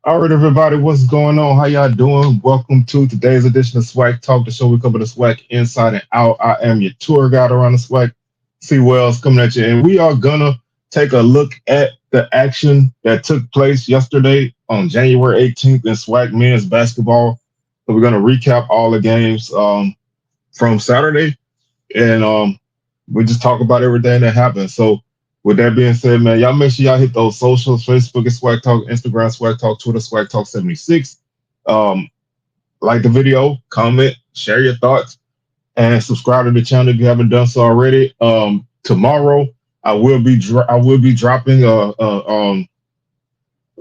All right, everybody, what's going on? How y'all doing? Welcome to today's edition of SWAC Talk, the show we cover the SWAC inside and out. I am your tour guide around the SWAC, C. Wells, coming at you, and we are gonna take a look at the action that took place yesterday on January 18th in SWAC men's basketball. So we're gonna recap all the games from Saturday, and we just talk about everything that happened. So with that being said, man, y'all make sure y'all hit those socials: Facebook is Swag Talk, Instagram Swag Talk, Twitter Swag Talk 76. Um, like the video, comment, share your thoughts, and subscribe to the channel if you haven't done so already. Tomorrow I will be dropping a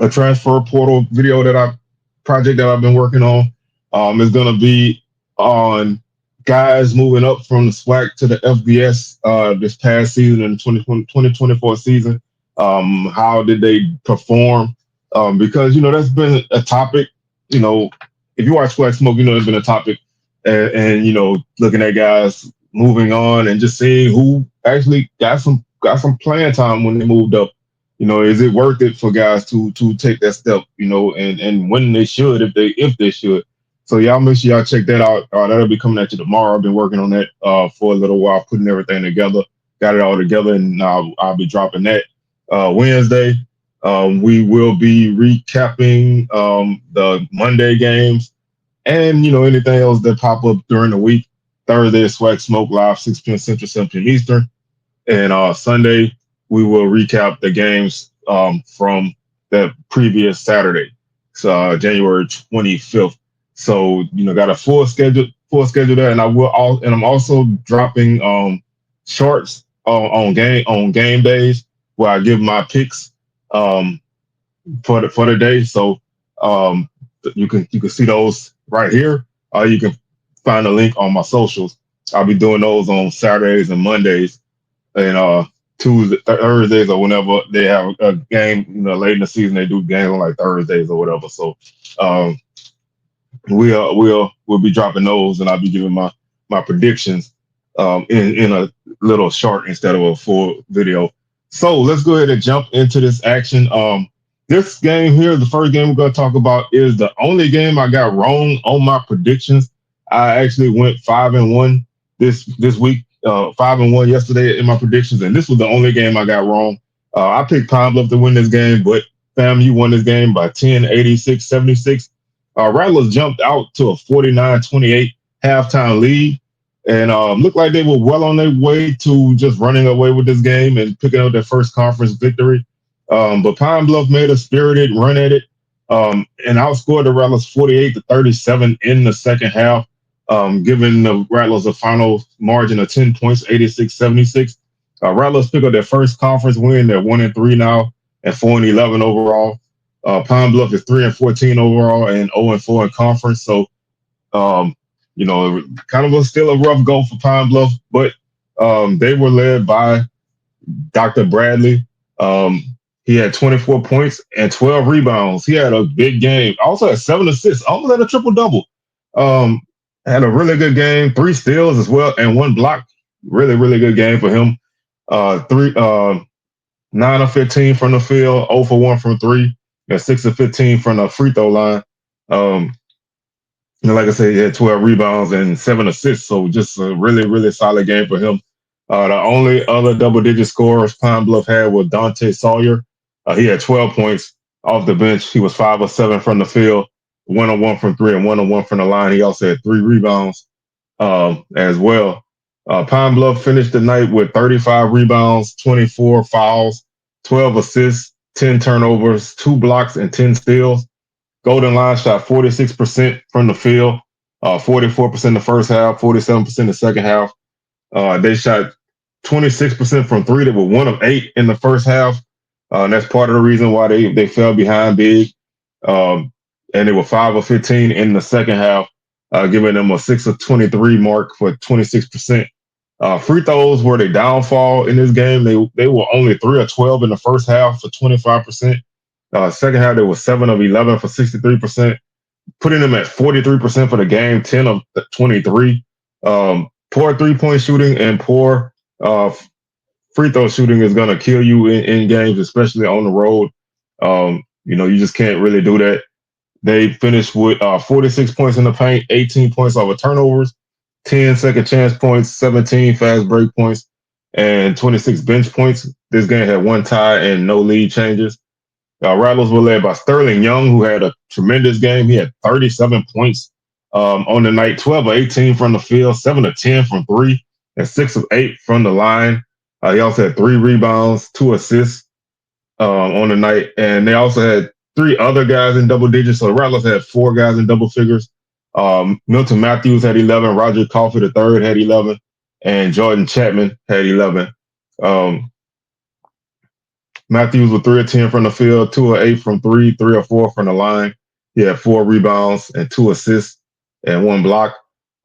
transfer portal video that I project that I've been working on. It's gonna be on guys moving up from the SWAC to the FBS this past season in the 2024 season. How did they perform? Because that's been a topic. You know, if you watch SWAC Smoke, it's been a topic, and looking at guys moving on and just seeing who actually got some playing time when they moved up. Is it worth it for guys to take that step? And when they should, if they should. So y'all make sure y'all check that out. That'll be coming at you tomorrow. I've been working on that for a little while, putting everything together. Got it all together, and I'll be dropping that Wednesday. We will be recapping the Monday games and anything else that pop up during the week. Thursday is Swag Smoke Live, 6 p.m. Central, 7 p.m. Eastern, and Sunday we will recap the games from the previous Saturday, so January 25th. So got a full schedule there, and I'm also dropping shorts on game days where I give my picks um, for the day. So you can see those right here. You can find a link on my socials. I'll be doing those on Saturdays and Mondays, and Tuesday, Thursdays, or whenever they have a game. Late in the season they do games on like Thursdays or whatever. So um, we'll be dropping those, and I'll be giving my predictions in a little short instead of a full video. So let's go ahead and jump into this action. This game here, the first game we're going to talk about, is the only game I got wrong on my predictions. I actually went 5-1 this week, 5-1 yesterday in my predictions, and this was the only game I got wrong. I picked Pine Bluff to win this game, but FAMU won this game by 10, 86-76. Rattlers jumped out to a 49-28 halftime lead, and looked like they were well on their way to just running away with this game and picking up their first conference victory. But Pine Bluff made a spirited run at it and outscored the Rattlers 48-37 in the second half, giving the Rattlers a final margin of 10 points, 86-76. Rattlers pick up their first conference win. They're 1-3 now and 4-11 overall. Pine Bluff is 3-14 overall and 0-4 in conference. So, kind of still a rough go for Pine Bluff, but they were led by Dr. Bradley. He had 24 points and 12 rebounds. He had a big game. Also had 7 assists, almost had a triple-double. Had a really good game, 3 steals as well, and 1 block. Really, really good game for him. 9 of 15 from the field, 0 for 1 from 3. 6 of 15 from the free throw line. Like I said, he had 12 rebounds and 7 assists. So just a really, really solid game for him. The only other double-digit scorers Pine Bluff had was Dante Sawyer. He had 12 points off the bench. He was 5 of 7 from the field, 1 of 1 from 3, and 1 of 1 from the line. He also had 3 rebounds as well. Pine Bluff finished the night with 35 rebounds, 24 fouls, 12 assists, 10 turnovers, 2 blocks, and 10 steals. Golden Line shot 46% from the field, 44% the first half, 47% the second half. They shot 26% from 3. They were 1 of 8 in the first half. And that's part of the reason why they fell behind big. And they were 5 of 15 in the second half, giving them a 6 of 23 mark for 26%. Free throws were their downfall in this game. They were only 3 of 12 in the first half for 25%. Second half, they were 7 of 11 for 63%, putting them at 43% for the game, 10 of 23. Poor three-point shooting and poor free throw shooting is going to kill you in games, especially on the road. You just can't really do that. They finished with 46 points in the paint, 18 points over turnovers, 10 second chance points, 17 fast break points, and 26 bench points. This game had one tie and no lead changes. Rattlers were led by Sterling Young, who had a tremendous game. He had 37 points on the night, 12 of 18 from the field, 7 of 10 from three, and 6 of 8 from the line. He also had 3 rebounds, 2 assists on the night, and they also had 3 other guys in double digits. So the Rattlers had 4 guys in double figures. Milton Matthews had 11, Roger Coffey the third had 11, and Jordan Chapman had 11. Um, Matthews was 3 of 10 from the field, 2 of 8 from three, 3 of 4 from the line. He had 4 rebounds and 2 assists and 1 block.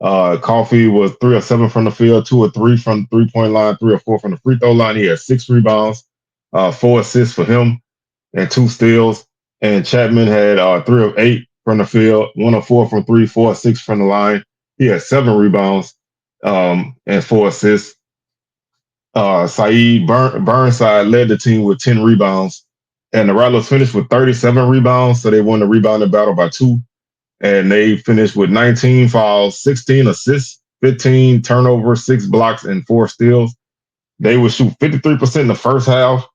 Coffee was 3 of 7 from the field, 2 of 3 from the 3 point line, 3 of 4 from the free throw line. He had 6 rebounds, 4 assists for him, and 2 steals. And Chapman had 3 of 8 from the field, 1 of 4 from three, 4 of 6 from the line. He had 7 rebounds and 4 assists. Saeed Burnside led the team with 10 rebounds, and the Rattlers finished with 37 rebounds, so they won the rebounding battle by 2. And they finished with 19 fouls, 16 assists, 15 turnovers, 6 blocks, and 4 steals. They would shoot 53% in the first half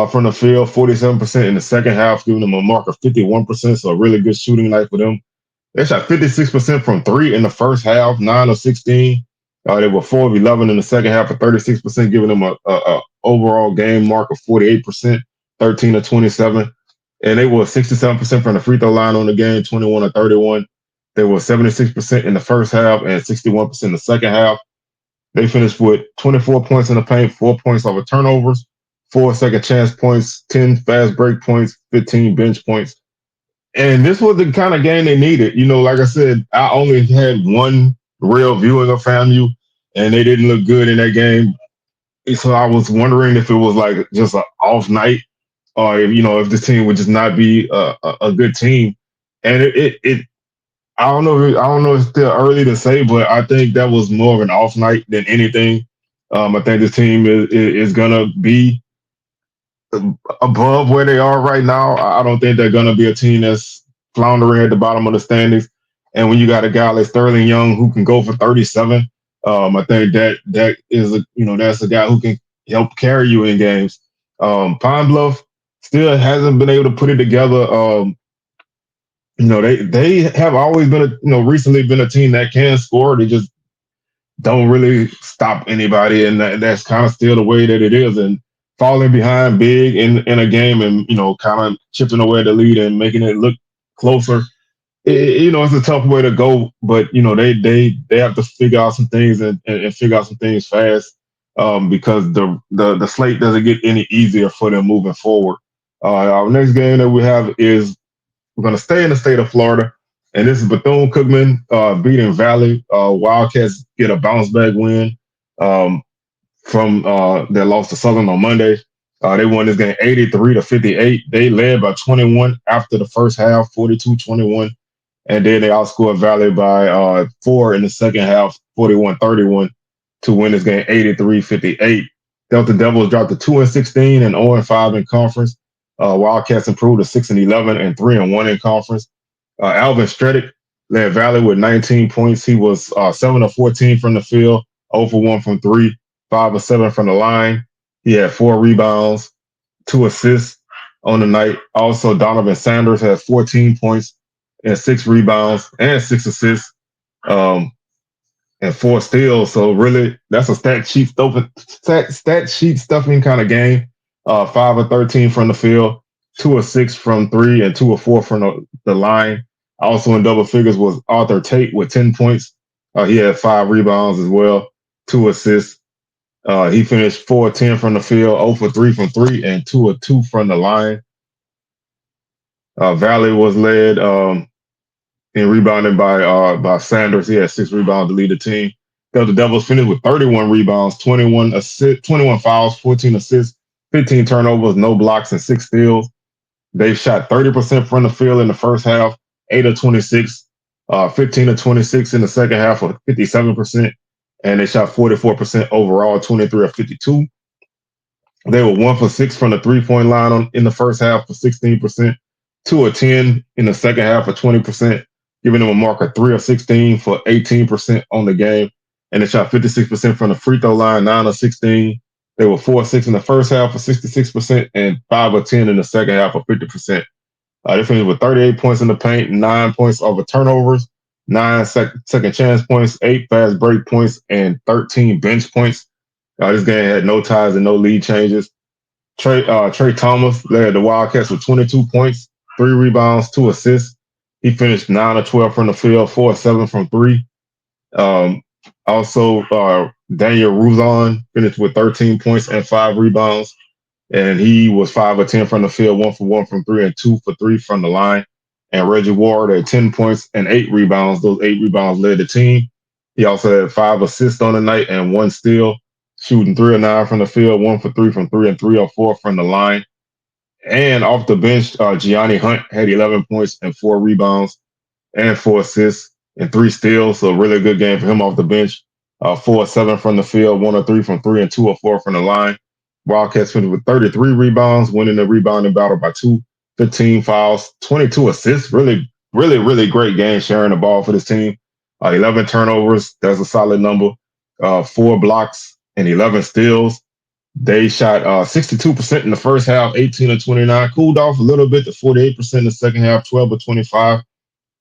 from the field, 47% in the second half, giving them a mark of 51%, so a really good shooting night for them. They shot 56% from three in the first half, 9 of 16. They were 4 of 11 in the second half for 36%, giving them a overall game mark of 48%, 13 of 27. And they were 67% from the free throw line on the game, 21 of 31. They were 76% in the first half and 61% in the second half. They finished with 24 points in the paint, 4 points over turnovers, 4 second chance points, 10 fast break points, 15 bench points. And this was the kind of game they needed. Like I said, I only had one real viewing of FAMU, and they didn't look good in that game. So I was wondering if it was like just an off night, or if this team would just not be a good team. And it I don't know. It's still early to say, but I think that was more of an off night than anything. I think this team is gonna be above where they are right now. I don't think they're going to be a team that's floundering at the bottom of the standings. And when you got a guy like Sterling Young who can go for 37, I think that is that's a guy who can help carry you in games. Pine Bluff still hasn't been able to put it together. They have always been recently been a team that can score. They just don't really stop anybody, and that's kind of still the way that it is. And falling behind big in a game, and kind of chipping away the lead and making it look closer. It's a tough way to go, but they have to figure out some things and figure out some things fast, because the slate doesn't get any easier for them moving forward. Our next game that we have is we're going to stay in the state of Florida, and this is Bethune-Cookman beating Valley. Wildcats get a bounce back win from their loss to Southern on Monday. They won this game 83-58. They led by 21 after the first half, 42-21. And then they outscored Valley by 4 in the second half, 41-31, to win this game 83-58. Delta Devils dropped to 2-16 and 0-5 in conference. Wildcats improved to 6-11 and 3-1 in conference. Alvin Stredick led Valley with 19 points. He was 7 of 14 from the field, 0 for 1 from three, 5 of 7 from the line. He had 4 rebounds, 2 assists on the night. Also, Donovan Sanders had 14 points and 6 rebounds and 6 assists, and 4 steals. So really, that's a stat sheet stuffing kind of game. 5 of 13 from the field, 2 of 6 from three, and 2 of 4 from the line. Also in double figures was Arthur Tate with 10 points. He had 5 rebounds as well, 2 assists. He finished 4 of 10 from the field, 0 for 3 from three, and 2 of 2 from the line. Valley was led in rebounding by Sanders. He had 6 rebounds to lead the team. The Devils finished with 31 rebounds, 21 fouls, 14 assists, 15 turnovers, no blocks, and 6 steals. They shot 30% from the field in the first half, 8 of 26, 15 of 26 in the second half, for 57%. And they shot 44% overall, 23 of 52. They were 1 for 6 from the 3-point line in the first half for 16%, 2 of 10 in the second half for 20%, giving them a mark of 3 of 16 for 18% on the game. And they shot 56% from the free throw line, 9 of 16. They were 4 of 6 in the first half for 66% and 5 of 10 in the second half for 50%. They finished with 38 points in the paint, 9 points over turnovers, 9 second chance points, 8 fast break points, and 13 bench points. This game had no ties and no lead changes. Trey Thomas led the Wildcats with 22 points, 3 rebounds, 2 assists. He finished 9 of 12 from the field, 4 of 7 from 3. Um, also, Daniel Ruzon finished with 13 points and 5 rebounds. And he was 5 of 10 from the field, 1 for 1 from 3, and 2 for 3 from the line. And Reggie Ward had 10 points and 8 rebounds. Those 8 rebounds led the team. He also had 5 assists on the night and 1 steal, shooting 3 of 9 from the field, 1 for 3 from 3, and 3 of 4 from the line. And off the bench, Gianni Hunt had 11 points and 4 rebounds and 4 assists and 3 steals. So, really good game for him off the bench. 4 of 7 from the field, 1 of 3 from 3, and 2 of 4 from the line. Wildcats finished with 33 rebounds, winning the rebounding battle by 2, 15 fouls, 22 assists. Really, really, really great game sharing the ball for this team. 11 turnovers. That's a solid number. 4 blocks and 11 steals. They shot 62% in the first half, 18 of 29. Cooled off a little bit to 48% in the second half, 12 of 25,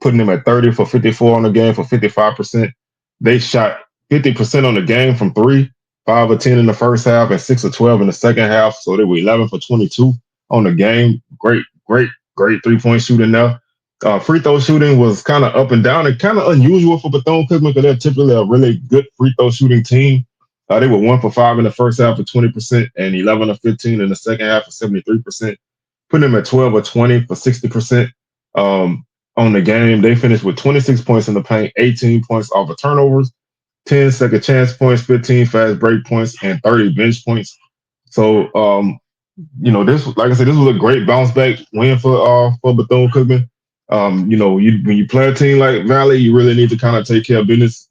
putting them at 30 for 54 on the game for 55%. They shot 50% on the game from 3, 5 of 10 in the first half, and 6 of 12 in the second half. So they were 11 for 22 on the game. Great, great, great 3-point shooting there. Free throw shooting was kind of up and down and kind of unusual for Bethune-Cookman because they're typically a really good free throw shooting team. They were 1 for 5 in the first half for 20% and 11 of 15 in the second half for 73%, putting them at 12 of 20 for 60%. On the game, they finished with 26 points in the paint, 18 points off of turnovers, 10 second chance points, 15 fast break points, and 30 bench points. So, this, like I said, this was a great bounce back win for Bethune-Cookman. When you play a team like Valley, you really need to kind of take care of business,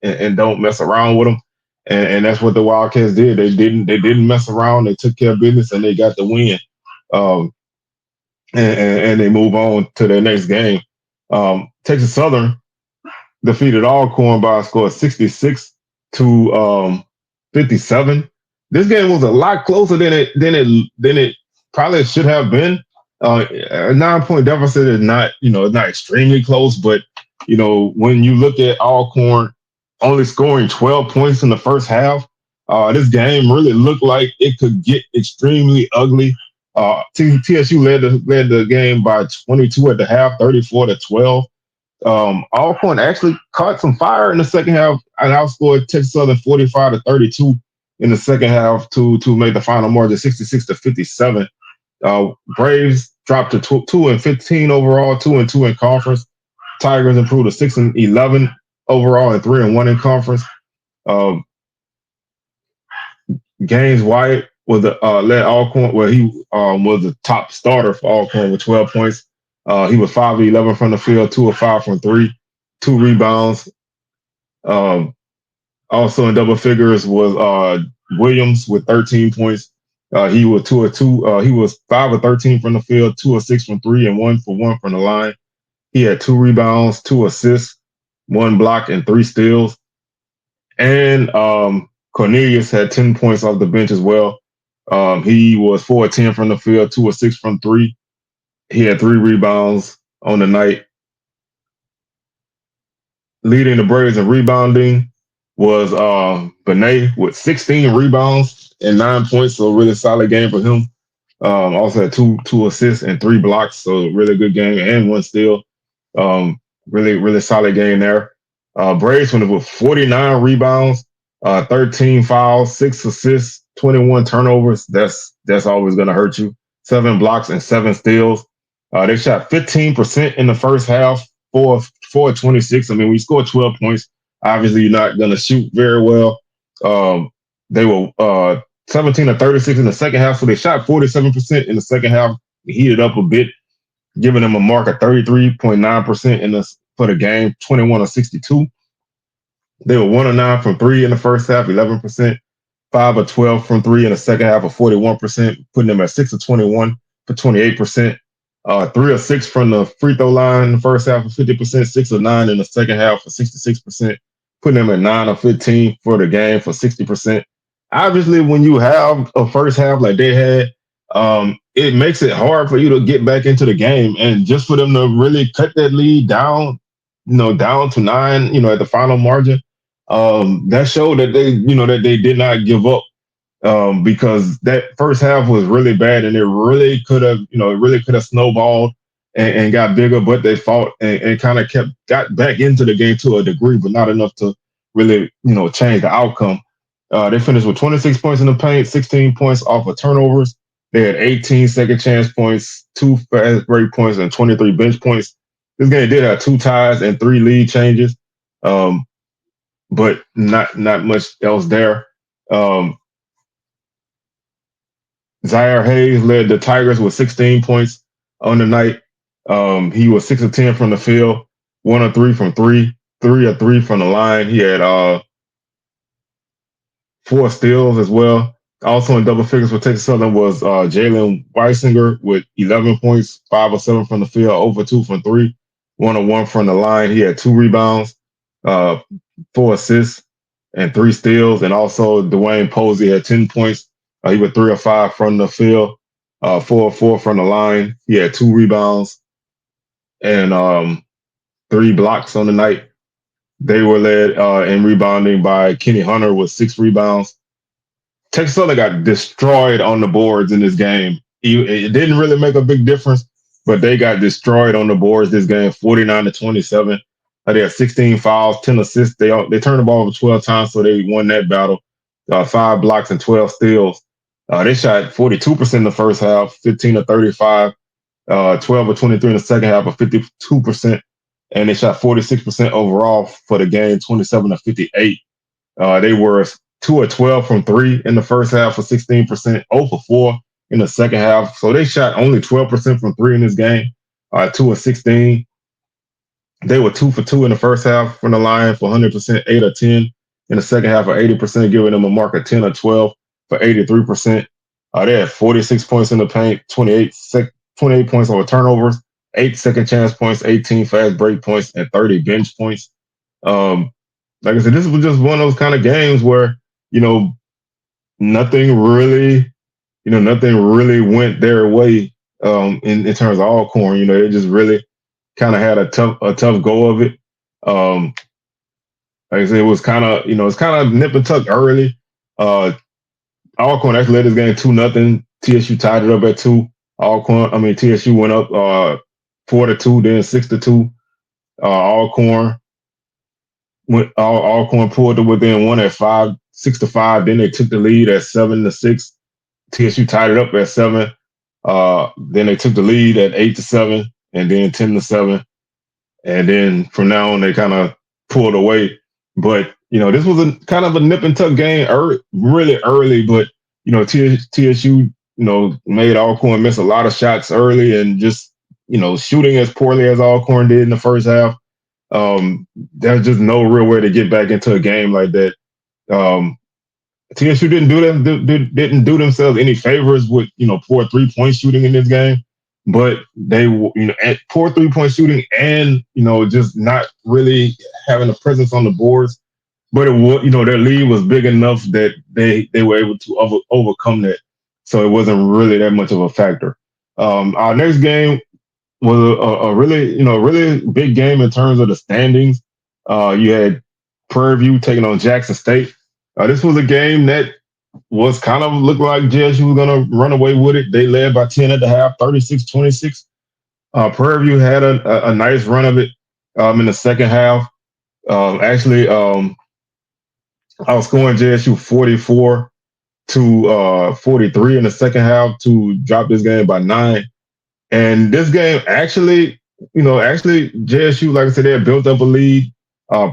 and don't mess around with them. And that's what the Wildcats did. They didn't mess around. They took care of business and they got the win. And they move on to their next game. Texas Southern defeated Alcorn by a score of 66 to 57. This game was a lot closer than it probably should have been. A 9-point deficit is not, it's not extremely close, but when you look at Alcorn only scoring 12 points in the first half, this game really looked like it could get extremely ugly. TSU led the game by 22 at the half, 34 to 12. Alcorn actually caught some fire in the second half and outscored Texas Southern 45 to 32 in the second half to make the final margin 66 to 57. Braves dropped to 2 and 15 overall, 2 and 2 in conference. Tigers improved to 6 and 11 overall and 3 and 1 in conference. Gaines Wyatt was led Alcorn. Well, he was the top starter for Alcorn with 12 points. He was 5 of 11 from the field, 2 of 5 from 3, 2 rebounds. Also in double figures was Williams with 13 points. He was 2 of 2. He was 5 of 13 from the field, 2 of 6 from 3, and 1 for 1 from the line. He had 2 rebounds, 2 assists, 1 block, and 3 steals. And Cornelius had 10 points off the bench as well. He was 4 of 10 from the field, 2 of 6 from 3. He had 3 rebounds on the night. Leading the Braves in rebounding was Benet with 16 rebounds and 9 points, so a really solid game for him. Also had two assists and 3 blocks, so really good game, and 1 steal. Really, really solid game there. Braves went with 49 rebounds, 13 fouls, 6 assists, 21 turnovers. That's always going to hurt you. 7 blocks and 7 steals. They shot 15% in the first half, 4 of 26. I mean, when you score 12 points, obviously you're not going to shoot very well. They were 17 of 36 in the second half, so they shot 47% in the second half, heated up a bit, giving them a mark of 33.9% for the game, 21 of 62. They were 1 of 9 from 3 in the first half, 11%, 5 of 12 from 3 in the second half of 41%, putting them at 6 of 21 for 28%. 3 of 6 from the free throw line in the first half for 50%, 6 of 9 in the second half for 66%, putting them at 9 of 15 for the game for 60%. Obviously, when you have a first half like they had, it makes it hard for you to get back into the game. And just for them to really cut that lead down, down to 9, at the final margin, that showed that they did not give up, because that first half was really bad, and it really could have snowballed and got bigger, but they fought and kind of got back into the game to a degree, but not enough to really, change the outcome. They finished with 26 points in the paint, 16 points off of turnovers. They had 18 second chance points, 2 fast break points, and 23 bench points. This game did have 2 ties and 3 lead changes, but not much else there. Um, Zaire Hayes led the Tigers with 16 points on the night. He was 6 of 10 from the field, 1 of 3 from 3 of 3 from the line. He had 4 steals as well. Also in double figures for Texas Southern was Jalen Weisinger with 11 points, 5 of 7 from the field, over 2 from 3, 1 of 1 from the line. He had 2 rebounds, uh, 4 assists, and 3 steals. And also Dwayne Posey had 10 points. He was 3 of 5 from the field, 4 of 4 from the line. He had 2 rebounds and 3 blocks on the night. They were led in rebounding by Kenny Hunter with 6 rebounds. Texas Southern got destroyed on the boards in this game. It didn't really make a big difference, but they got destroyed on the boards this game, 49-27. They had 16 fouls, 10 assists. They turned the ball over 12 times, so they won that battle. 5 blocks and 12 steals. They shot 42% in the first half, 15 of 35, 12 of 23 in the second half, of 52%, and they shot 46% overall for the game, 27 of 58. They were 2 of 12 from 3 in the first half for 16%, 0 for 4 in the second half. So they shot only 12% from 3 in this game, 2 of 16. They were 2 for 2 in the first half from the line for 100%, 8 of 10 in the second half for 80%, giving them a mark of 10 of 12 for 83%. They had 46 points in the paint, 28 points over turnovers, 8 second chance points, 18 fast break points, and 30 bench points. Like I said, this was just one of those kind of games where, you know, nothing really, nothing really went their way, in terms of Alcorn. They just really kind of had a tough go of it. Like I said, it was kind of, it's kind of nip and tuck early. Alcorn actually led this game 2-0. TSU tied it up at 2. TSU went up 4-2, then 6-2. Alcorn Alcorn pulled it within 1 at 6-5. Then they took the lead at 7-6. TSU tied it up at 7. Then they took the lead at 8-7, and then 10-7. And then from now on, they kind of pulled away. But this was a kind of a nip and tuck game, really early. But TSU, made Alcorn miss a lot of shots early, and just shooting as poorly as Alcorn did in the first half. There's just no real way to get back into a game like that. TSU didn't do themselves any favors with poor 3-point shooting in this game, but they at poor 3-point shooting and just not really having a presence on the boards. But it was their lead was big enough that they were able to overcome that, so it wasn't really that much of a factor. Our next game was a really big game in terms of the standings. You had Prairie View taking on Jackson State. This was a game that was kind of looked like JSU was going to run away with it. They led by 10 at the half, 36-26. Prairie View had a nice run of it in the second half. Actually, outscoring JSU 44-43 in the second half to drop this game by 9. And this game actually JSU, like I said, they had built up a lead.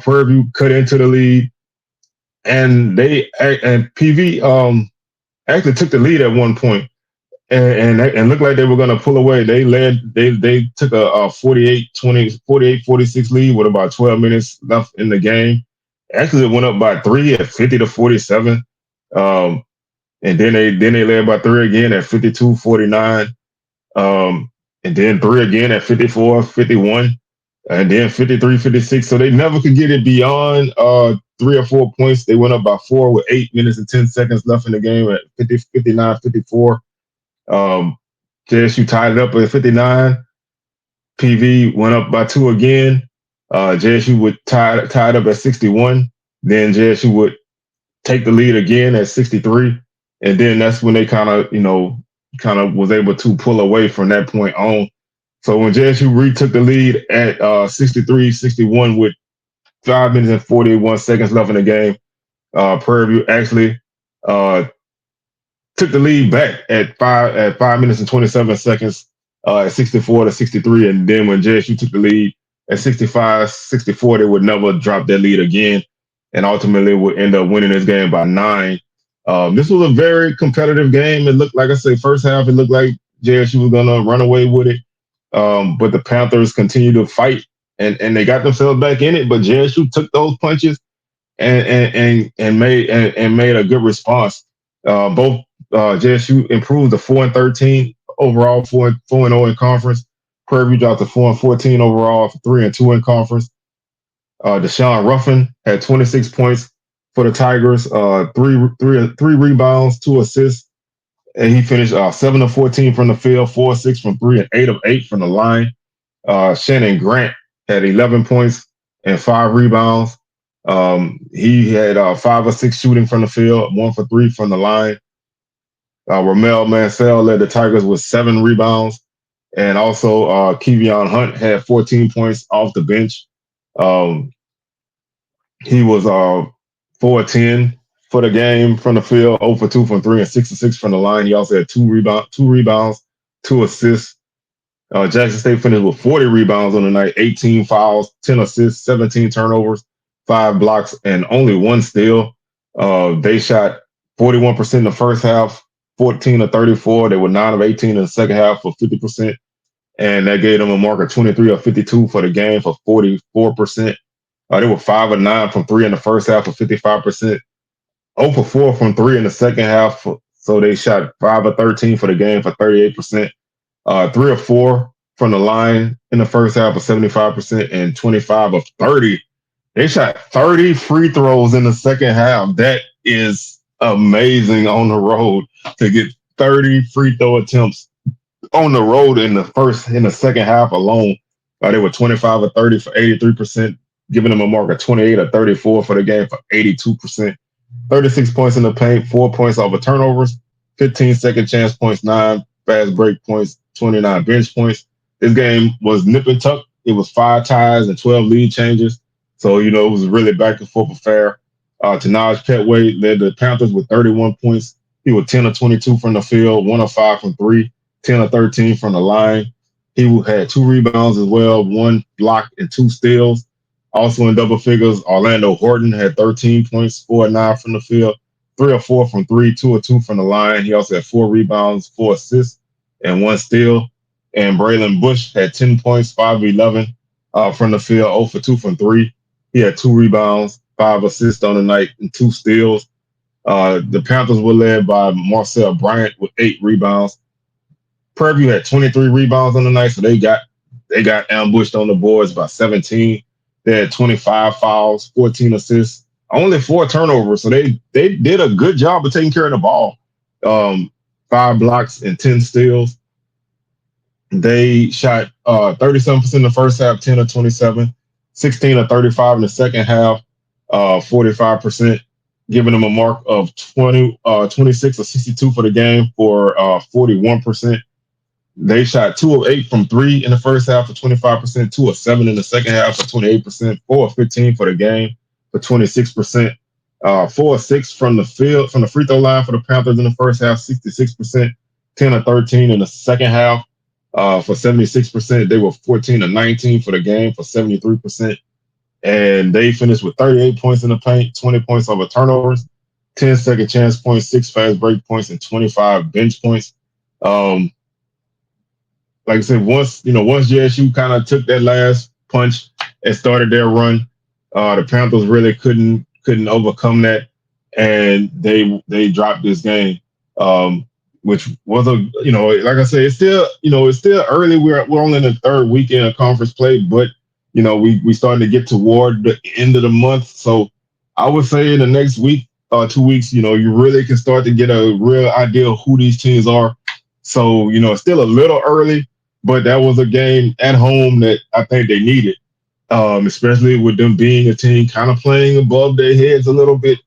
Prairie View cut into the lead, and PV actually took the lead at one point, and looked like they were going to pull away. They took a 48-46 lead with about 12 minutes left in the game. Actually, it went up by 3 at 50-47, and then they led by 3 again at 52-49. and then three again at 54, 51, and then 53, 56. So they never could get it beyond 3 or 4 points. They went up by four with 8 minutes and 10 seconds left in the game at 50, 59, 54. Um, JSU tied it up at 59. PV went up by two again. JSU would tied up at 61. Then JSU would take the lead again at 63. And then that's when they kind of was able to pull away from that point on. So when JSU retook the lead at 63-61 with 5 minutes and 41 seconds left in the game, Prairie View actually uh, took the lead back at 5 minutes and 27 seconds at 64-63. And then when JSU took the lead at 65-64, they would never drop that lead again, and ultimately would end up winning this game by 9. This was a very competitive game. It looked, like I say, first half, it looked like JSU was going to run away with it. But the Panthers continued to fight, and they got themselves back in it. But JSU took those punches and made a good response. Both JSU improved to 4-13 overall, 4-0 in conference. Prairie View dropped to 4-14 overall, 3-2 in conference. Deshaun Ruffin had 26 points for the Tigers, three rebounds, 2 assists, and he finished 7-14 from the field, 4-6 from three, and 8 of 8 from the line. Shannon Grant had 11 points and 5 rebounds. He had 5 or 6 shooting from the field, 1 for 3 from the line. Ramel Mansell led the Tigers with 7 rebounds. And also Kevion Hunt had 14 points off the bench. He was 4-10 for the game from the field, 0 for 2 from 3, and 6 of 6 from the line. He also had 2 rebounds, 2 assists. Jackson State finished with 40 rebounds on the night, 18 fouls, 10 assists, 17 turnovers, 5 blocks, and only 1 steal. They shot 41% in the first half, 14 of 34. They were 9 of 18 in the second half for 50%. And that gave them a mark of 23 of 52 for the game for 44%. They were 5 of 9 from 3 in the first half for 55%. 0 for 4 from 3 in the second half. So they shot 5 of 13 for the game for 38%. 3 of 4 from the line in the first half for 75%, and 25 of 30. They shot 30 free throws in the second half. That is amazing on the road to get 30 free throw attempts on the road in the second half alone. They were 25 of 30 for 83%, giving them a mark of 28 of 34 for the game for 82%. 36 points in the paint, 4 points off of turnovers, 15 second chance points, 9 fast break points, 29 bench points. This game was nip and tuck. It was 5 ties and 12 lead changes. So, it was really back and forth affair. Tanaj Petway led the Panthers with 31 points. He was 10 of 22 from the field, 1 of 5 from 3, 10 of 13 from the line. He had 2 rebounds as well, 1 block and 2 steals. Also in double figures, Orlando Horton had 13 points, 4 of 9 from the field, 3 of 4 from 3, 2 of 2 from the line. He also had 4 rebounds, 4 assists, and 1 steal. And Braylon Bush had 10 points, 5 of 11 from the field, 0 for 2 from 3. He had 2 rebounds, 5 assists on the night, and 2 steals. The Panthers were led by Marcel Bryant with 8 rebounds. Prairie View had 23 rebounds on the night, so they got ambushed on the boards by 17. They had 25 fouls, 14 assists, only 4 turnovers. So they did a good job of taking care of the ball. 5 blocks and 10 steals. They shot 37% in the first half, 10 of 27, 16 of 35 in the second half, 45%, giving them a mark of 26 of 62 for the game for 41%. They shot 2 of 8 from 3 in the first half for 25%, 2 of 7 in the second half for 28%, 4 of 15 for the game for 26%, 4 of 6 from the field, from the free throw line for the Panthers in the first half, 66%, 10 of 13 in the second half for 76%. They were 14 of 19 for the game for 73%. And they finished with 38 points in the paint, 20 points over turnovers, 10 second chance points, 6 fast break points, and 25 bench points. Like I said, once JSU kind of took that last punch and started their run, the Panthers really couldn't overcome that, and they dropped this game. which was like I said, it's still early. We're only in the third weekend of conference play, but we starting to get toward the end of the month. So I would say in the next week, 2 weeks, you really can start to get a real idea of who these teams are. So it's still a little early, but that was a game at home that I think they needed, especially with them being a team kind of playing above their heads a little bit.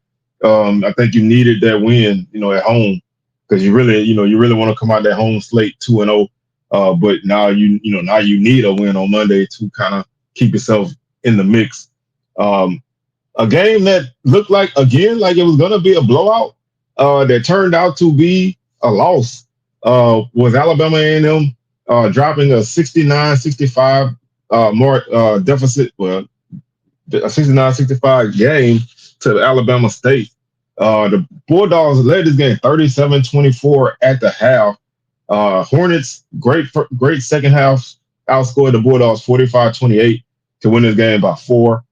I think you needed that win, at home, because you really want to come out that home slate 2-0. But now now you need a win on Monday to kind of keep yourself in the mix. Um, a game that looked like again like it was gonna be a blowout, that turned out to be a loss. Was Alabama A&M dropping a 69-65 more deficit, well, a 69-65 game to Alabama State. The Bulldogs led this game 37-24 at the half. Hornets, great second half, outscored the Bulldogs 45-28 to win this game by 4.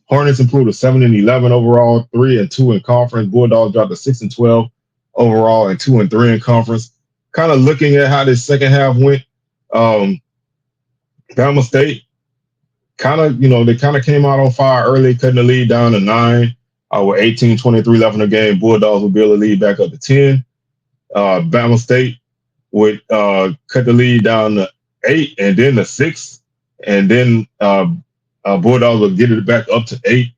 Hornets improved to 7-11 overall, 3-2 in conference. Bulldogs dropped to 6-12 overall and 2-3 in conference. Kind of looking at how this second half went, um, Bama State they kind of came out on fire early, cutting the lead down to 9. With 18-23 left in the game, Bulldogs would be able to lead back up to 10. Bama State would cut the lead down to 8 and then to 6. And then Bulldogs would get it back up to 8.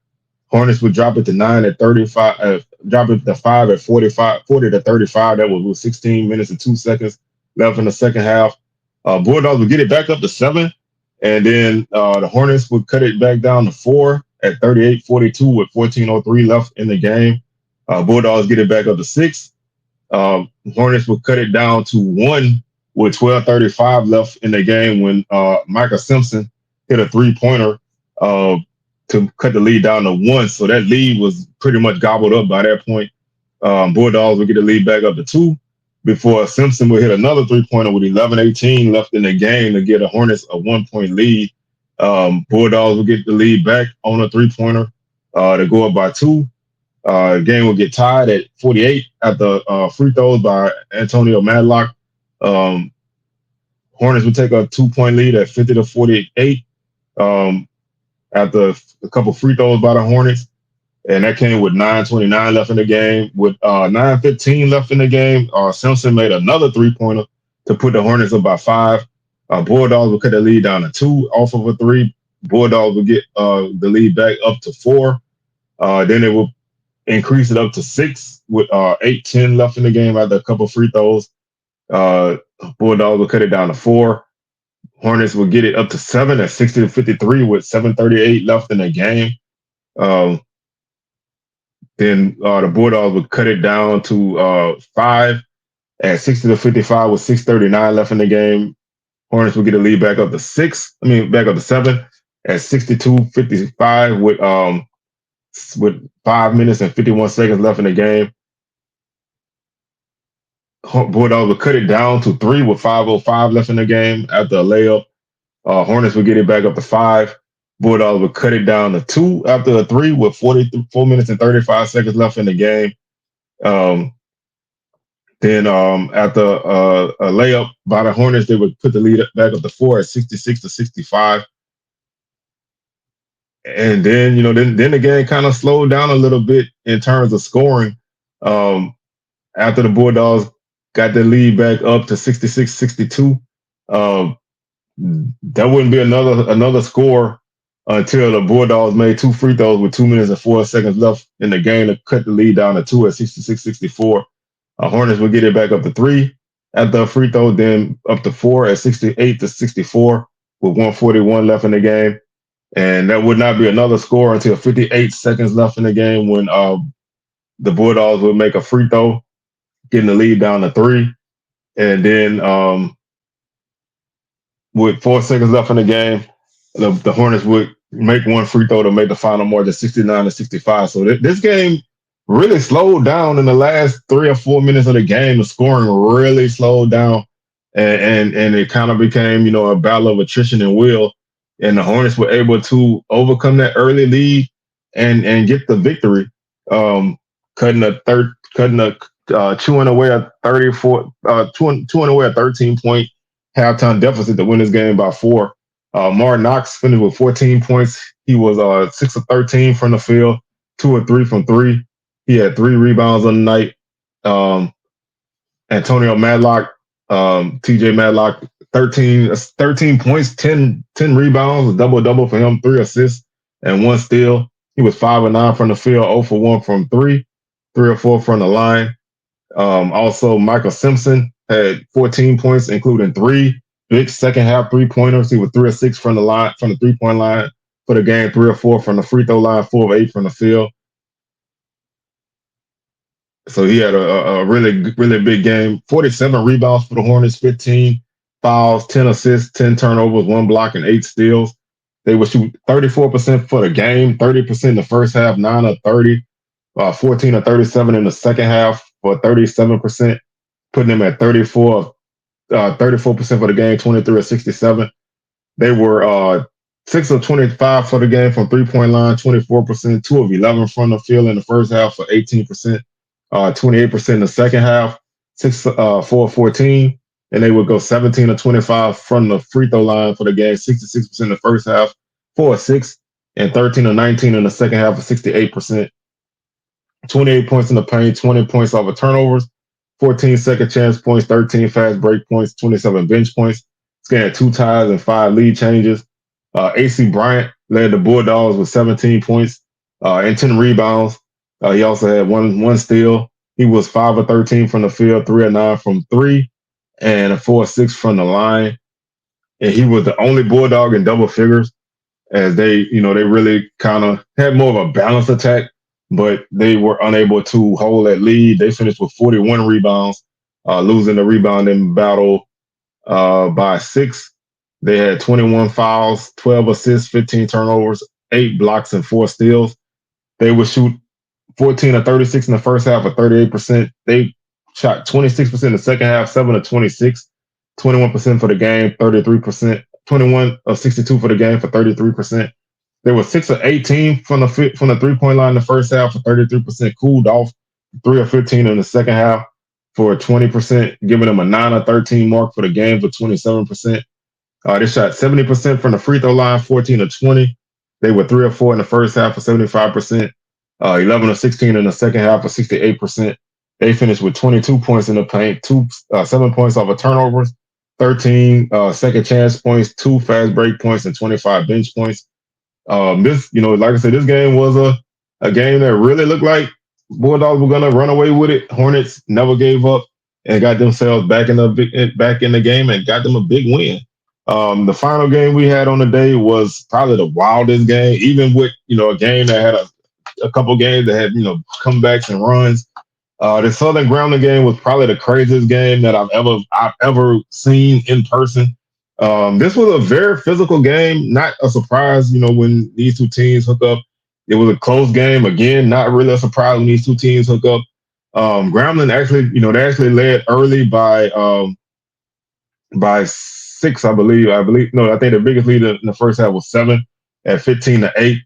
Hornets would drop it to 9 at 35, drop it to 5 at 45, 40-35. That was with 16 minutes and 2 seconds left in the second half. Bulldogs would get it back up to 7. And then the Hornets would cut it back down to 4 at 38-42 with 14:03 left in the game. Bulldogs get it back up to 6. Hornets would cut it down to 1 with 12:35 left in the game when Micah Simpson hit a three-pointer to cut the lead down to 1. So that lead was pretty much gobbled up by that point. Bulldogs would get the lead back up to 2 before Simpson would hit another three-pointer with 11:18 left in the game to get a Hornets a 1-point lead. Bulldogs would get the lead back on a three-pointer to go up by 2. Game will get tied at 48 at the free throws by Antonio Madlock. Hornets would take a 2-point lead at 50-48 after a couple free throws by the Hornets. And that came with 9:29 left in the game. With 9:15 left in the game, Simpson made another three-pointer to put the Hornets up by 5. Bulldogs would cut the lead down to 2 off of a 3. Bulldogs would get the lead back up to 4. Then it would increase it up to 6 with 8:10 left in the game after a couple free throws. Bulldogs would cut it down to 4. Hornets would get it up to 7 at 60-53 with 7:38 left in the game. Then the Bulldogs would cut it down to 5 at 60-55 with 6:39 left in the game. Hornets would get a lead back up to 7 at 62-55 with 5 minutes and 51 seconds left in the game. Bulldogs would cut it down to 3 with 5:05 left in the game after a layup. Hornets would get it back up to 5. Bulldogs would cut it down to 2 after a 3 with 44 minutes and 35 seconds left in the game. Then after a layup by the Hornets, they would put the lead back up to 4 at 66-65. And then, then the game kind of slowed down a little bit in terms of scoring. After the Bulldogs got the lead back up to 66-62, that wouldn't be another score until the Bulldogs made 2 free throws with 2 minutes and 4 seconds left in the game to cut the lead down to 2 at 66-64. Hornets would get it back up to 3 at the free throw, then up to 4 at 68-64 with 1:41 left in the game. And that would not be another score until 58 seconds left in the game when the Bulldogs would make a free throw, getting the lead down to 3. And then with 4 seconds left in the game, the Hornets would make one free throw to make the final margin 69-65. So this game really slowed down in the last 3 or 4 minutes of the game. The scoring really slowed down, and it kind of became, a battle of attrition and will. And the Hornets were able to overcome that early lead and get the victory, cutting a chewing away at 34, chewing away a 13-point halftime deficit to win this game by 4. Martin Knox finished with 14 points. He was 6 of 13 from the field, 2 of 3 from three. He had 3 rebounds on the night. Um, Antonio Madlock, TJ Madlock, 13 points, 10 rebounds, a double-double for him, 3 assists, and 1 steal. He was 5 of 9 from the field, 0 for 1 from 3, 3 or 4 from the line. Also, Michael Simpson had 14 points, including 3 big second half 3-pointers. He was 3 of 6 from the line, from the 3-point line for the game, 3 or 4 from the free throw line, 4 of 8 from the field. So he had a really, really big game. 47 rebounds for the Hornets, 15 fouls, 10 assists, 10 turnovers, 1 block, and 8 steals. They would shoot 34% for the game, 30% in the first half, 9 of 30, 14 of 37 in the second half for 37%, putting them at 34% for the game, 23 of 67. They were 6 of 25 for the game from 3-point line, 24%, 2 of 11 from the field in the first half for 18%, 28% in the second half, 4 of 14. And they would go 17 of 25 from the free throw line for the game, 66% in the first half, 4 of 6, and 13 of 19 in the second half for 68%. 28 points in the paint, 20 points off of turnovers, 14 second chance points, 13 fast break points, 27 bench points, scanned 2 ties and 5 lead changes. AC Bryant led the Bulldogs with 17 points and 10 rebounds. He also had one steal. He was 5 of 13 from the field, 3 of 9 from 3, and 4 of 6 from the line. And he was the only Bulldog in double figures, as they really kind of had more of a balanced attack, but they were unable to hold that lead. They finished with 41 rebounds, losing the rebounding battle by 6. They had 21 fouls, 12 assists, 15 turnovers, 8 blocks, and 4 steals. They would shoot 14 of 36 in the first half for 38%. They shot 26% in the second half, 7 of 26, 21% for the game, 33%, 21 of 62 for the game for 33%. They were 6 of 18 from the 3-point line in the first half for 33%, cooled off 3 of 15 in the second half for 20%, giving them a 9 of 13 mark for the game for 27%. They shot 70% from the free throw line, 14 of 20. They were 3 of 4 in the first half for 75%, 11 of 16 in the second half for 68%. They finished with 22 points in the paint, 7 points off of turnovers, 13 second chance points, 2 fast break points, and 25 bench points. Like I said, this game was a game that really looked like Bulldogs were gonna run away with it. Hornets never gave up and got themselves back in the game and got them a big win. The final game we had on the day was probably the wildest game, even with a game that had a couple games that had comebacks and runs. The Southern Grambling game was probably the craziest game that I've ever seen in person. This was a very physical game, not a surprise. When these two teams hook up, it was a close game again. Not really a surprise when these two teams hook up. Grambling actually, they actually led early by 6, I believe. No, I think the biggest lead in the first half was 7 at 15-8.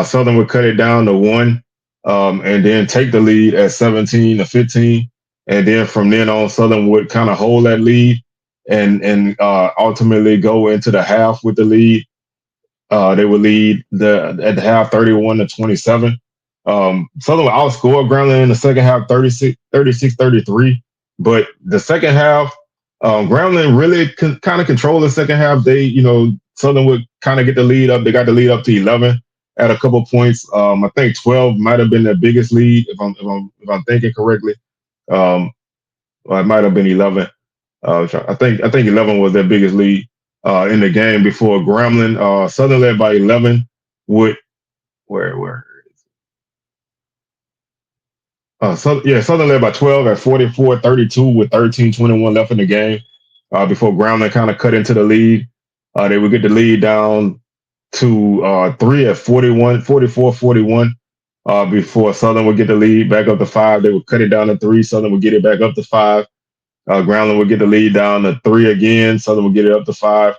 Southern would cut it down to 1, and then take the lead at 17-15. And then from then on, Southern would kind of hold that lead and ultimately go into the half with the lead. They would lead at the half 31-27. Southern would outscore Grambling in the second half 36-33. But the second half, Grambling really kind of controlled the second half. Southern would kind of get the lead up. They got the lead up to 11 at a couple points. I think 12 might have been their biggest lead, if I'm thinking correctly. Or it might have been 11. I think 11 was their biggest lead in the game before Grambling. Southern led by 11 with where Southern led by 12 at 44-32 with 13:21 left in the game. Before Grambling kind of cut into the lead, they would get the lead down to 3 at 44-41. Before Southern would get the lead back up to 5, they would cut it down to 3. Southern would get it back up to 5. Grambling would get the lead down to 3 again. Southern would get it up to 5.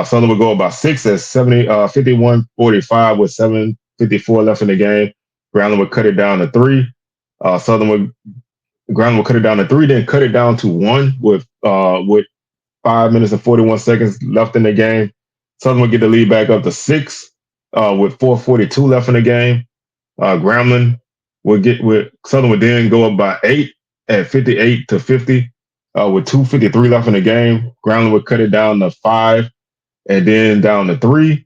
Southern would go about 6 at 51-45 with 7:54 left in the game. Grambling would cut it down to 3. Southern would Grambling would cut it down to 3, then cut it down to 1 with 5 minutes and 41 seconds left in the game. Southern would get the lead back up to 6 with 4:42 left in the game. Grambling would get with Southern would then go up by 8 at 58-50 with 2:53 left in the game. Grambling would cut it down to 5 and then down to 3,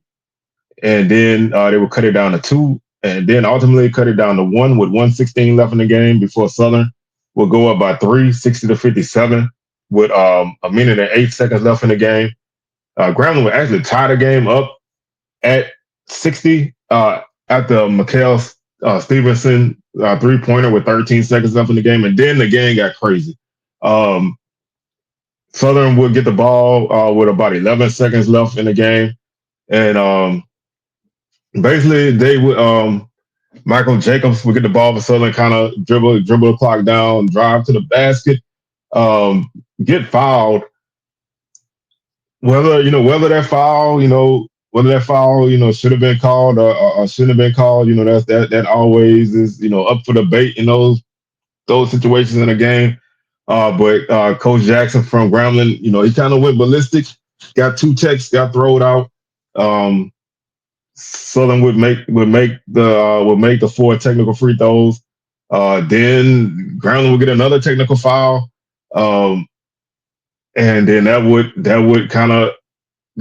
and then they would cut it down to 2, and then ultimately cut it down to 1 with 1:16 left in the game before Southern will go up by 3, 60-57 with a minute and 8 seconds left in the game. Grambling would actually tie the game up at 60 after Mikael Stevenson 3-pointer with 13 seconds left in the game, and then the game got crazy. Southern would get the ball with about 11 seconds left in the game, and basically they would Michael Jacobs would get the ball for Southern, kind of dribble the clock down, drive to the basket, get fouled. Whether that foul should have been called or shouldn't have been called, that always is up for debate in those situations in a game. But Coach Jackson from Grambling, he kind of went ballistic, got 2 checks, got thrown out. Southern would make the 4 technical free throws. Then Grambling would get another technical foul, and then that would kind of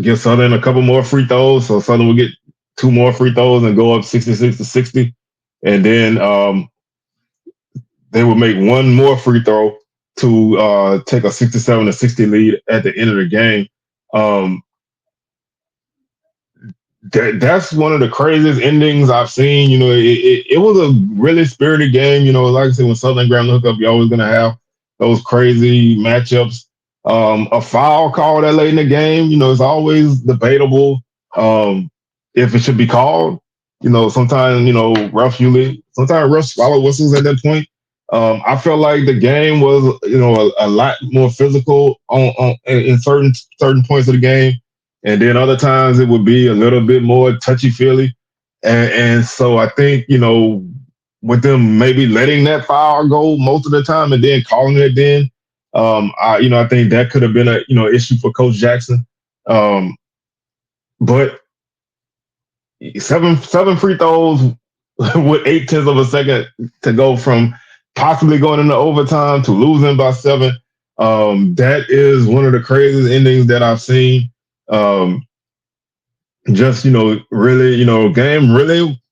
give Southern a couple more free throws. So Southern would get 2 more free throws and go up 66-60, and then they would make 1 more free throw to take a 67-60 lead at the end of the game. That's one of the craziest endings I've seen. It was a really spirited game. Like I said, when Southern Grambling hook up, you're always going to have those crazy matchups. A foul call that late in the game, it's always debatable if it should be called. Sometimes, refs swallow whistles at that point. I felt like the game was, a lot more physical in certain points of the game. And then other times it would be a little bit more touchy-feely. And so I think, with them maybe letting that foul go most of the time and then calling it then, I think that could have been a issue for Coach Jackson. But seven free throws with 0.8 of a second to go from possibly going into overtime to losing by 7. That is one of the craziest endings that I've seen. Just really, game really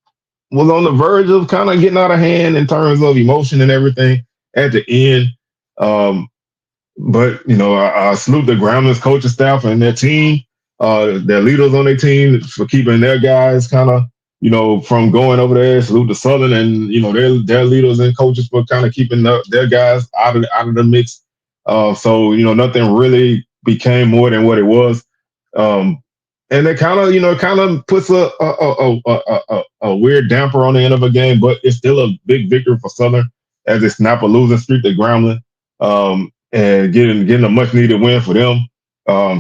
was on the verge of kind of getting out of hand in terms of emotion and everything at the end. But I salute the Grambling's coaching staff and their team, their leaders on their team for keeping their guys kind of from going over there. Salute the Southern and their leaders and coaches for kind of keeping their guys out of the mix. So nothing really became more than what it was. And it kind of puts a weird damper on the end of a game, but it's still a big victory for Southern as they snap a losing streak to Grambling, and getting a much needed win for them.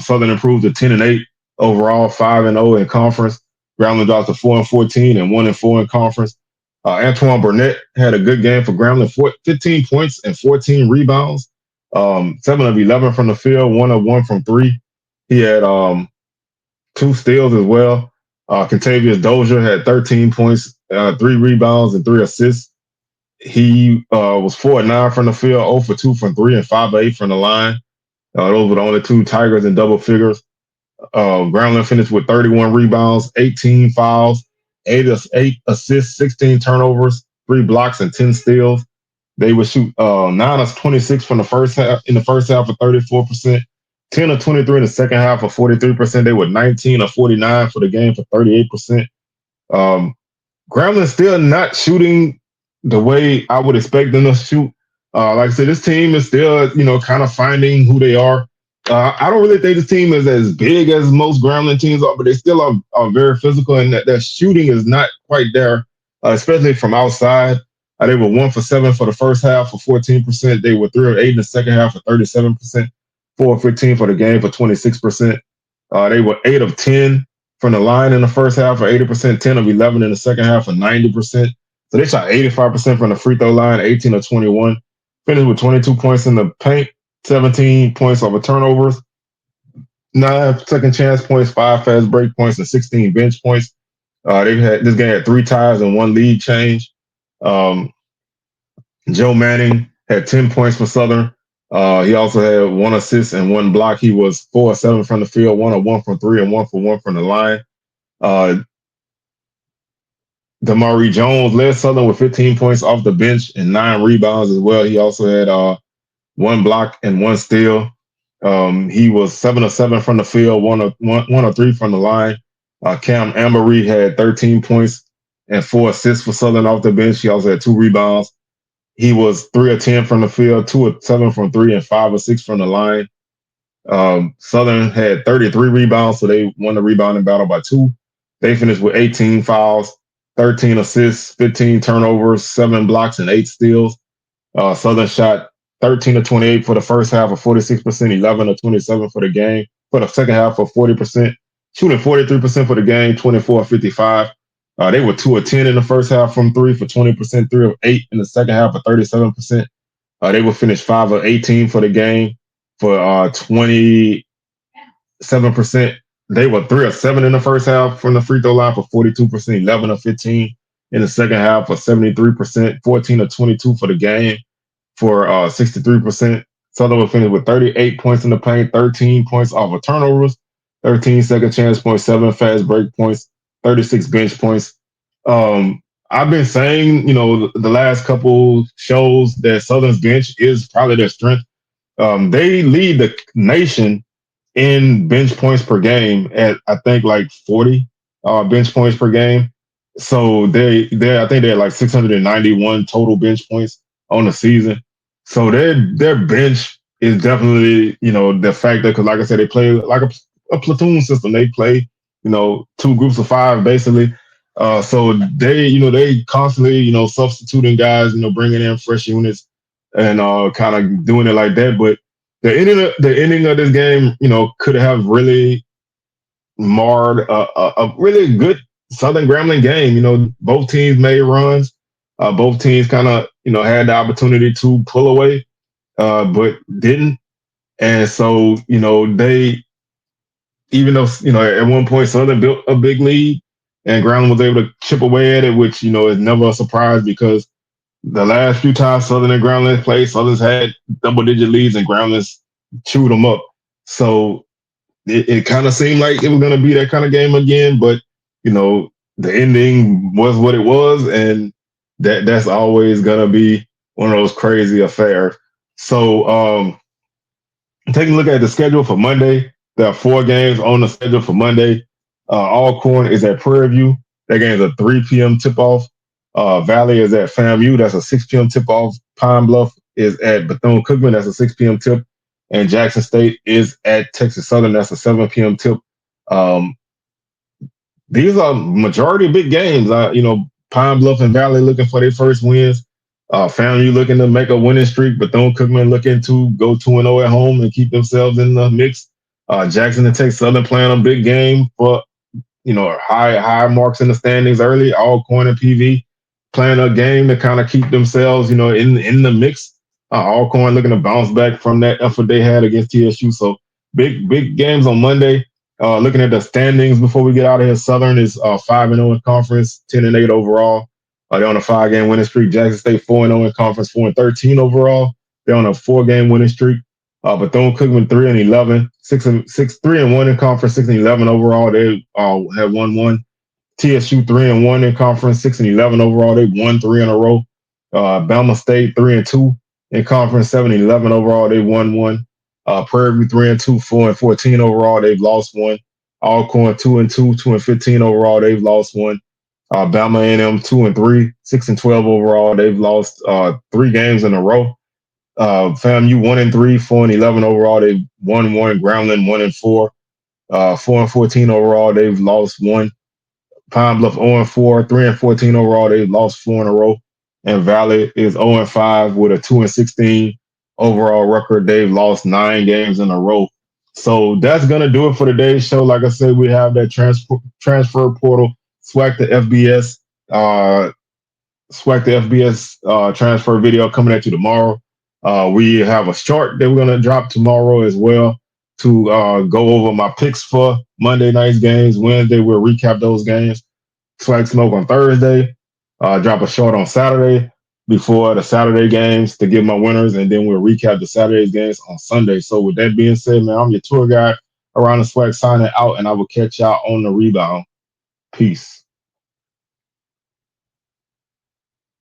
Southern improved to 10-8 overall, 5-0 in conference. Grambling dropped to 4-14 and 1-4 in conference. Antoine Burnett had a good game for Grambling, 15 points and 14 rebounds, 7 of 11 from the field, 1 of 1 from 3. He had 2 steals as well. Contavious Dozier had 13 points, 3 rebounds, and 3 assists. He was 4-9 from the field, 0 for 2 from 3, and 5 of 8 from the line. Those were the only 2 Tigers in double figures. Grambling finished with 31 rebounds, 18 fouls, 8 assists, 16 turnovers, 3 blocks, and 10 steals. They would shoot 9 of 26 from the first half for 34%. 10 of 23 in the second half for 43%. They were 19 of 49 for the game for 38%. Grambling still not shooting the way I would expect them to shoot. Like I said, this team is still, kind of finding who they are. I don't really think this team is as big as most Grambling teams are, but they still are very physical, and that shooting is not quite there, especially from outside. They were 1 for 7 for the first half for 14%. They were 3 of 8 in the second half for 37%. 4 of 15 for the game for 26%. They were 8 of 10 from the line in the first half for 80%, 10 of 11 in the second half for 90%. So they shot 85% from the free throw line, 18 of 21 finished with 22 points in the paint, 17 points over turnovers, 9 second chance points, 5 fast break points, and 16 bench points. They've had this game had 3 ties and 1 lead change. Um, Joe Manning had 10 points for Southern. He also had 1 assist and 1 block. He was 4 of 7 from the field, 1 of 1 from three, and 1 for 1 from the line. Uh, Damari Jones led Southern with 15 points off the bench and 9 rebounds as well. He also had 1 block and 1 steal. He was 7 of 7 from the field, 1 of 3 from the line. Cam Amory had 13 points and 4 assists for Southern off the bench. He also had 2 rebounds. He was 3 of 10 from the field, 2 of 7 from three, and 5 of 6 from the line. Southern had 33 rebounds, so they won the rebounding battle by 2. They finished with 18 fouls, 13 assists, 15 turnovers, 7 blocks, and 8 steals. Southern shot 13 of 28 for the first half of 46%, 11 of 27 for the game. For the second half of 40%, shooting 43% for the game, 24 of 55. They were 2 of 10 in the first half from three for 20%, 3 of 8 in the second half for 37%. They will finish 5 of 18 for the game for 27%. They were 3 of 7 in the first half from the free throw line for 42%, 11 of 15 in the second half for 73%, 14 of 22 for the game for 63%. Southern will finish with 38 points in the paint, 13 points off of turnovers, 13 second chance points, 7 fast break points, 36 bench points. I've been saying, the last couple shows that Southern's bench is probably their strength. They lead the nation in bench points per game at I think like 40 bench points per game. So they I think they're like 691 total bench points on the season. So their bench is definitely the factor because like I said they play like a platoon system. They play 2 groups of 5 basically. So they constantly substituting guys, bringing in fresh units and kind of doing it like that. But the ending of this game, could have really marred a really good Southern Grambling game. Both teams made runs. Both teams kind of, had the opportunity to pull away, but didn't. And so, they, even though, at one point Southern built a big lead and Grambling was able to chip away at it, which, is never a surprise because the last few times Southern and Grambling played, Southern's had double-digit leads and Grambling chewed them up. So it kind of seemed like it was going to be that kind of game again, but the ending was what it was, and that's always going to be one of those crazy affairs. So taking a look at the schedule for Monday, there are 4 games on the schedule for Monday. Alcorn is at Prairie View. That game is a 3 p.m. tip-off. Valley is at FAMU. That's a 6 p.m. tip-off. Pine Bluff is at Bethune-Cookman. That's a 6 p.m. tip. And Jackson State is at Texas Southern. That's a 7 p.m. tip. Um, these are majority big games. Pine Bluff and Valley looking for their first wins. FAMU looking to make a winning streak. Bethune-Cookman looking to go 2-0 at home and keep themselves in the mix. Jackson and Texas Southern playing a big game for high marks in the standings early. Alcorn and PV playing a game to kind of keep themselves, in the mix. Alcorn looking to bounce back from that effort they had against TSU. So big games on Monday. Looking at the standings before we get out of here, Southern is 5-0 in conference, 10-8 overall. They're on a 5-game winning streak. Jackson State 4-0 in conference, 4-13 overall. They're on a 4-game winning streak. Bethune-Cookman 3-11, 3-1 in conference, 6-11 overall. They have won 1. TSU 3-1 in conference, 6-11 overall. They won 3 in a row. Bama State 3-2 in conference, 7-11 overall. They won 1. Prairie View 3-2, 4-14 overall. They've lost 1. Alcorn 2-2, 2-15 overall. They've lost 1. Bama A&M 2-3, 6-12 overall. They've lost 3 games in a row. FAMU 1-3, 4-11 overall. They've won 1. Grambling 1-4, 4-14 overall. They've lost 1. Pine Bluff 0-4, 3-14 overall. They've lost 4 in a row. And Valley is 0-5 with a 2-16 overall record. They've lost 9 games in a row. So that's gonna do it for today's show. Like I said, we have that transfer portal, SWAC the FBS, transfer video coming at you tomorrow. We have a short that we're gonna drop tomorrow as well to go over my picks for Monday night's games. Wednesday we'll recap those games. Swag Smoke on Thursday. Drop a short on Saturday before the Saturday games to give my winners, and then we'll recap the Saturday's games on Sunday. So with that being said, man, I'm your tour guide around the Swag signing out, and I will catch y'all on the rebound. Peace.